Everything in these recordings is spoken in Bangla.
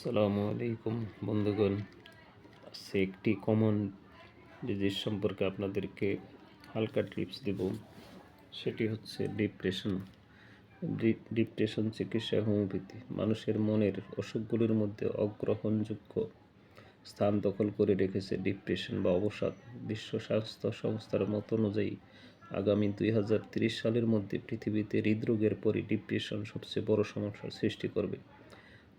আসসালামু আলাইকুম বন্ধুগণ। আজকে একটি কমন ডিজিজ সম্পর্কে আপনাদেরকে হালকা টিপস দেব। সেটি হচ্ছে ডিপ্রেশন। ডিপ্রেশন চিকিৎসা হোমিওপ্যাথি মানুষের মনের অসুখগুলির মধ্যে অগ্রহণযোগ্য স্থান দখল করে রেখেছে ডিপ্রেশন বা অবসাদ। বিশ্ব স্বাস্থ্য সংস্থার মত অনুযায়ী আগামী 2030 সালের মধ্যে পৃথিবীতে হৃদরোগের পরই ডিপ্রেশন সবচেয়ে বড় সমস্যার সৃষ্টি করবে।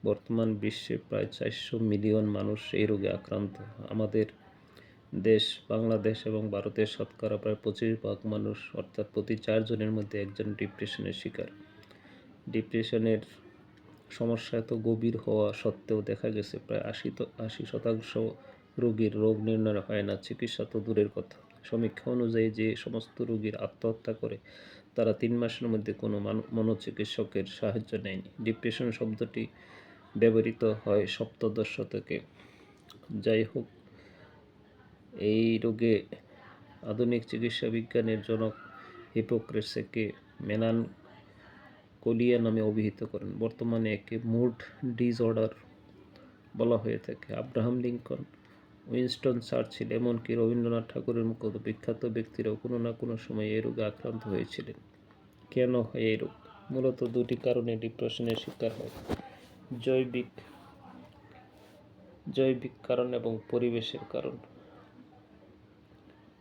বর্তমান বিশ্বে প্রায় 400 মিলিয়ন মানুষ এই রোগে আক্রান্ত। আমাদের দেশ বাংলাদেশ এবং ভারতের শতকরা প্রায় 25% মানুষ অর্থাৎ প্রতি 4 জনের মধ্যে একজন ডিপ্রেশনের শিকার। ডিপ্রেশনের সমস্যা এত গভীর হওয়া সত্ত্বেও দেখা গেছে প্রায় 80% রোগীর রোগ নির্ণয় হয় না, চিকিৎসা তো দূরের কথা। সমীক্ষা অনুযায়ী যে সমস্ত রোগীর আত্মহত্যা করে তারা 3 মাসের মধ্যে কোনো মনোচিকিৎসকের সাহায্য নেয়নি। ডিপ্রেশন শব্দটি ব্যবহৃত হয় সপ্তদশ শতকে। যাই হোক, এই রোগে আধুনিক চিকিৎসা বিজ্ঞানের জনক হিপোক্রেটসকে মেলানকোলিয়া নামে অভিহিত করেন। বর্তমানে একে মুড ডিসঅর্ডার বলা হয়ে থাকে। আব্রাহাম লিঙ্কন, উইনস্টন চার্চিল, এমনকি রবীন্দ্রনাথ ঠাকুরের মতো বিখ্যাত ব্যক্তিরাও কোনো না কোনো সময় এই রোগে আক্রান্ত হয়েছিলেন। কেন হয় এই রোগ? মূলত দুটি কারণে ডিপ্রেশনের শিকার হয়: জৈবিক কারণ এবং পরিবেশের কারণ।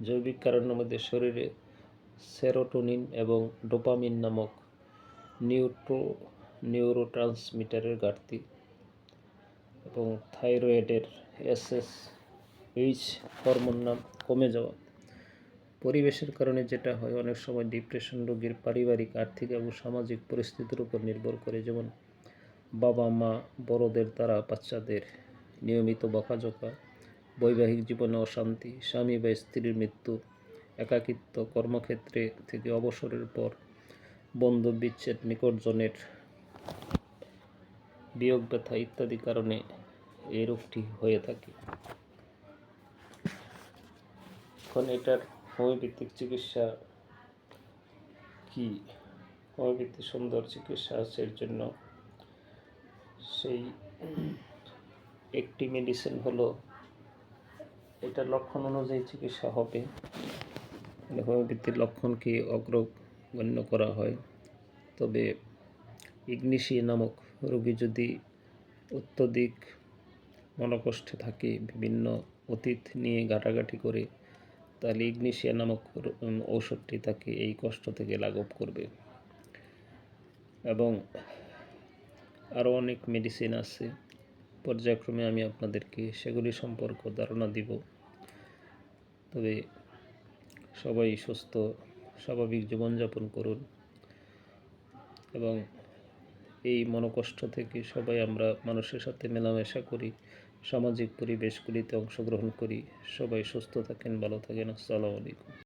জৈবিক কারণের মধ্যে শরীরে সেরোটোনিন এবং ডোপামিন নামক নিউরোট্রান্সমিটারের ঘাটতি এবং থাইরয়েডের SSH হরমোন কমে যাওয়া। পরিবেশের কারণে যেটা হয়, অনেক সময় ডিপ্রেশন রোগীর পারিবারিক, আর্থিক এবং সামাজিক পরিস্থিতির উপর নির্ভর করে। যেমন বাবা মা বড়দের দ্বারা বাচ্চাদের নিয়মিত বকাঝকা, বৈবাহিক জীবনে অশান্তি, স্বামী বা স্ত্রীর মৃত্যু, একাকিত্ব, কর্মক্ষেত্রে থেকে অবসরের পর বন্ধু বিচ্ছেদ, নিকটজনের বিয়োগ ব্যথা ইত্যাদি কারণে এই রোগটি হয়ে থাকে। এখন এটার হোমিওপ্যাথিক চিকিৎসা কি? হোমিওপ্যাথি সুন্দর চিকিৎসা আছে এর জন্য। সেই একটি মেডিসিন হলো, এটা লক্ষণ অনুযায়ী চিকিৎসা হবে। হোমিওপ্যাথির লক্ষণকে অগ্রগণ্য করা হয়। তবে ইগনিশিয়া নামক রোগী যদি অত্যধিক মনোকষ্টে থাকে, বিভিন্ন অতীত নিয়ে ঘাটাঘাটি করে, তাহলে ইগনিশিয়া নামক ঔষধটি তাকে এই কষ্ট থেকে লাঘব করবে। এবং আরও অনেক মেডিসিন আছে, পর্যায়ক্রমে আমি আপনাদেরকে সেগুলি সম্পর্কে ধারণা দিব। তবে সবাই সুস্থ স্বাভাবিক জীবনযাপন করুন এবং এই মনোকষ্ট থেকে সবাই আমরা মানুষের সাথে মেলামেশা করি, সামাজিক পরিবেশগুলিতে অংশগ্রহণ করি। সবাই সুস্থ থাকেন, ভালো থাকেন। আসসালামু আলাইকুম।